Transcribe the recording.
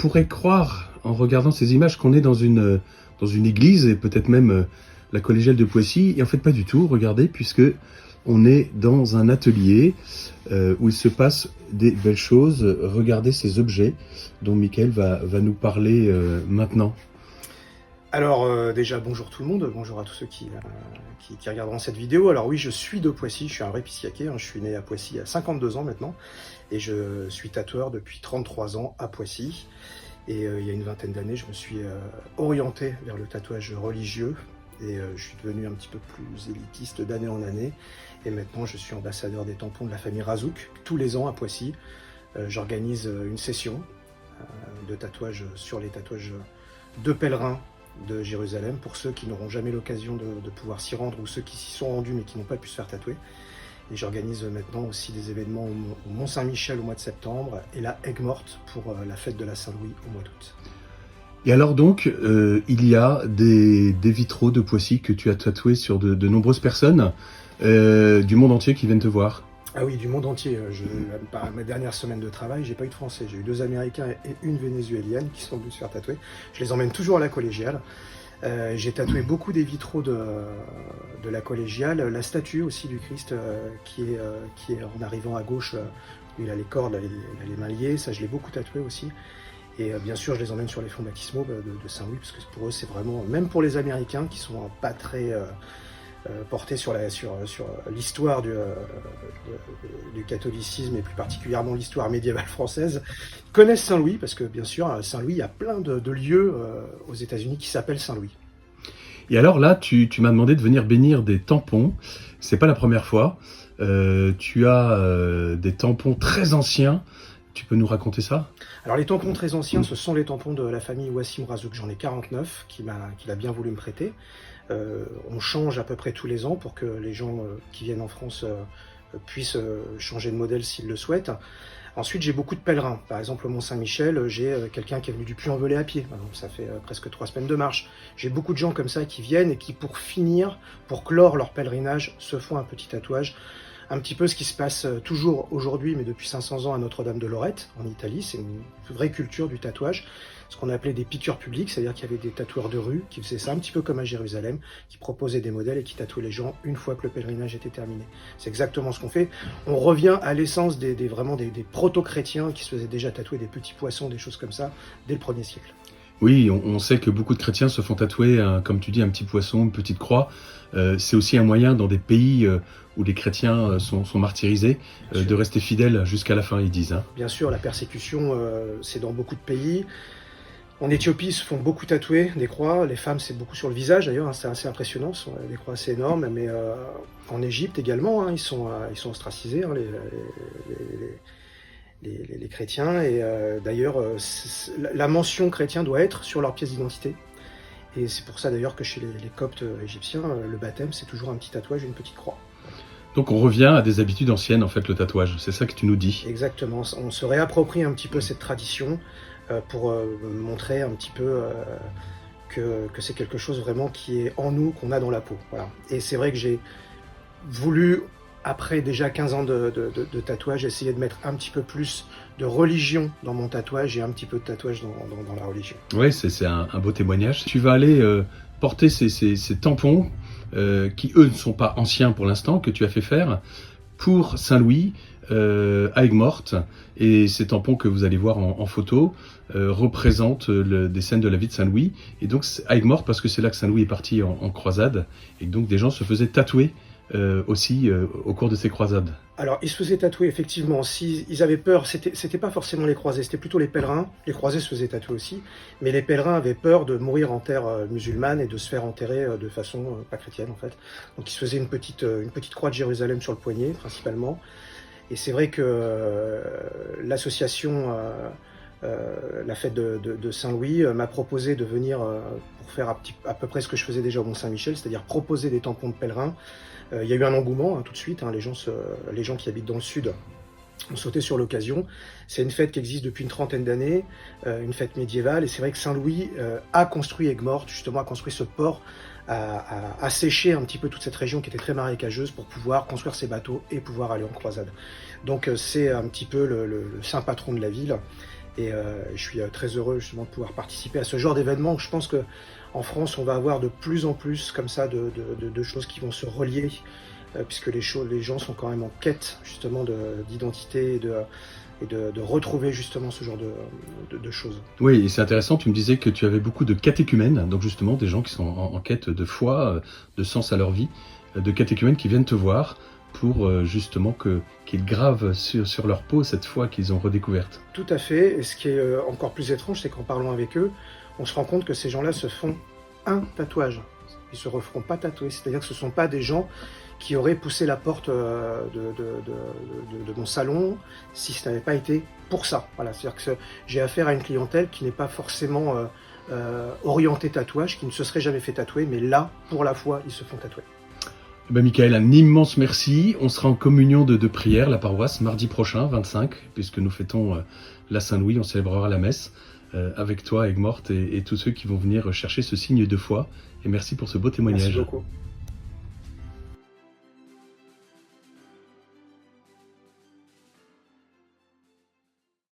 pourrait croire, en regardant ces images, qu'on est dans une église, et peut-être même la collégiale de Poissy, et en fait pas du tout, regardez, puisque on est dans un atelier où il se passe des belles choses. Regardez ces objets dont Mickaël va nous parler maintenant. Alors déjà bonjour tout le monde, bonjour à tous ceux qui regarderont cette vidéo. Alors oui, je suis de Poissy, je suis un vrai Pissiaquais, je suis né à Poissy à 52 ans maintenant, et je suis tatoueur depuis 33 ans à Poissy. Et il y a une vingtaine d'années, je me suis orienté vers le tatouage religieux, et je suis devenu un petit peu plus élitiste d'année en année. Et maintenant, je suis ambassadeur des tampons de la famille Razouk. Tous les ans à Poissy, j'organise une session de tatouage sur les tatouages de pèlerins de Jérusalem, pour ceux qui n'auront jamais l'occasion de pouvoir s'y rendre, ou ceux qui s'y sont rendus mais qui n'ont pas pu se faire tatouer. Et j'organise maintenant aussi des événements au Mont-Saint-Michel au mois de septembre, et la Aigues-Mortes pour la fête de la Saint-Louis au mois d'août. Et alors donc, il y a des vitraux de Poissy que tu as tatoués sur de nombreuses personnes du monde entier qui viennent te voir. Ah oui, du monde entier. Par ma dernière semaine de travail, j'ai pas eu de Français. J'ai eu 2 Américains et une Vénézuélienne qui sont venus se faire tatouer. Je les emmène toujours à la collégiale. J'ai tatoué beaucoup des vitraux de la collégiale. La statue aussi du Christ qui est en arrivant à gauche, où il a les cordes, il a les mains liées. Ça, je l'ai beaucoup tatoué aussi. Et bien sûr, je les emmène sur les fonds baptismaux de Saint-Louis, parce que pour eux, c'est vraiment, même pour les Américains qui sont pas très portés sur l'histoire du catholicisme, et plus particulièrement l'histoire médiévale française, connaissent Saint-Louis, parce que bien sûr, à Saint-Louis, il y a plein de lieux aux États-Unis qui s'appellent Saint-Louis. Et alors là, tu m'as demandé de venir bénir des tampons. C'est pas la première fois. Tu as des tampons très anciens. Tu peux nous raconter ça? Alors les tampons très anciens, ce sont les tampons de la famille Wassim Razouk. J'en ai 49 qu'il a bien voulu me prêter. On change à peu près tous les ans pour que les gens qui viennent en France puissent changer de modèle s'ils le souhaitent. Ensuite, j'ai beaucoup de pèlerins. Par exemple, au Mont-Saint-Michel, j'ai quelqu'un qui est venu du Puy-en-Velay à pied. Donc, ça fait presque 3 semaines de marche. J'ai beaucoup de gens comme ça qui viennent et qui, pour finir, pour clore leur pèlerinage, se font un petit tatouage. Un petit peu ce qui se passe toujours aujourd'hui, mais depuis 500 ans à Notre-Dame de Lorette, en Italie. C'est une vraie culture du tatouage. Ce qu'on appelait des piqûres publiques, c'est-à-dire qu'il y avait des tatoueurs de rue qui faisaient ça, un petit peu comme à Jérusalem, qui proposaient des modèles et qui tatouaient les gens une fois que le pèlerinage était terminé. C'est exactement ce qu'on fait. On revient à l'essence des proto-chrétiens qui se faisaient déjà tatouer des petits poissons, des choses comme ça, dès le 1er siècle. Oui, on sait que beaucoup de chrétiens se font tatouer, comme tu dis, un petit poisson, une petite croix. C'est aussi un moyen, dans des pays où les chrétiens sont martyrisés, de rester fidèles jusqu'à la fin, ils disent. Bien sûr, la persécution, c'est dans beaucoup de pays. En Éthiopie, ils se font beaucoup tatouer des croix. Les femmes, c'est beaucoup sur le visage d'ailleurs, c'est assez impressionnant, ce sont des croix assez énormes. Mais en Égypte également, ils sont ostracisés, les chrétiens. Et d'ailleurs, la mention chrétien doit être sur leur pièce d'identité. Et c'est pour ça d'ailleurs que chez les coptes égyptiens, le baptême, c'est toujours un petit tatouage, une petite croix. Donc on revient à des habitudes anciennes, en fait, le tatouage. C'est ça que tu nous dis. Exactement. On se réapproprie un petit peu cette tradition pour montrer un petit peu que c'est quelque chose vraiment qui est en nous, qu'on a dans la peau. Voilà. Et c'est vrai que j'ai voulu, après déjà 15 ans de tatouage, essayer de mettre un petit peu plus de religion dans mon tatouage et un petit peu de tatouage dans la religion. Oui, c'est un beau témoignage. Tu vas aller porter ces tampons qui, eux, ne sont pas anciens pour l'instant, que tu as fait faire pour Saint-Louis, à Aigues-Mortes. Et ces tampons que vous allez voir en photo représentent des scènes de la vie de Saint-Louis. Et donc, à Aigues-Mortes, parce que c'est là que Saint-Louis est parti en croisade. Et donc, des gens se faisaient tatouer aussi au cours de ces croisades. Alors, ils se faisaient tatouer, effectivement. S'ils avaient peur, c'était pas forcément les croisés, c'était plutôt les pèlerins. Les croisés se faisaient tatouer aussi. Mais les pèlerins avaient peur de mourir en terre musulmane et de se faire enterrer de façon pas chrétienne, en fait. Donc, ils se faisaient une petite croix de Jérusalem sur le poignet, principalement. Et c'est vrai que l'association, la fête de Saint-Louis, m'a proposé de venir pour faire à peu près ce que je faisais déjà au Mont-Saint-Michel, c'est-à-dire proposer des tampons de pèlerins. Il y a eu un engouement tout de suite, les gens qui habitent dans le sud ont sauté sur l'occasion. C'est une fête qui existe depuis une trentaine d'années, une fête médiévale, et c'est vrai que Saint-Louis a construit Aigues-Mortes, justement a construit ce port, à sécher un petit peu toute cette région qui était très marécageuse pour pouvoir construire ses bateaux et pouvoir aller en croisade. Donc c'est un petit peu le saint patron de la ville. Et je suis très heureux justement de pouvoir participer à ce genre d'événement. Je pense qu'en France, on va avoir de plus en plus comme ça de choses qui vont se relier, puisque les gens sont quand même en quête justement d'identité et de retrouver justement ce genre de choses. Oui, et c'est intéressant, tu me disais que tu avais beaucoup de catéchumènes, donc justement des gens qui sont en quête de foi, de sens à leur vie, de catéchumènes qui viennent te voir pour justement qu'ils gravent sur leur peau cette foi qu'ils ont redécouverte. Tout à fait, et ce qui est encore plus étrange, c'est qu'en parlant avec eux, on se rend compte que ces gens-là se font un tatouage. Ils ne se referont pas tatouer, c'est-à-dire que ce ne sont pas des gens qui auraient poussé la porte de mon salon si ce n'avait pas été pour ça. Voilà, c'est-à-dire que j'ai affaire à une clientèle qui n'est pas forcément orientée tatouage, qui ne se serait jamais fait tatouer, mais là, pour la foi, ils se font tatouer. Ben Michael, un immense merci. On sera en communion de prière, la paroisse, mardi prochain, 25, puisque nous fêtons la Saint-Louis, on célébrera la messe avec toi, Aigues-Mortes, et tous ceux qui vont venir chercher ce signe de foi. Et merci pour ce beau témoignage. Merci beaucoup.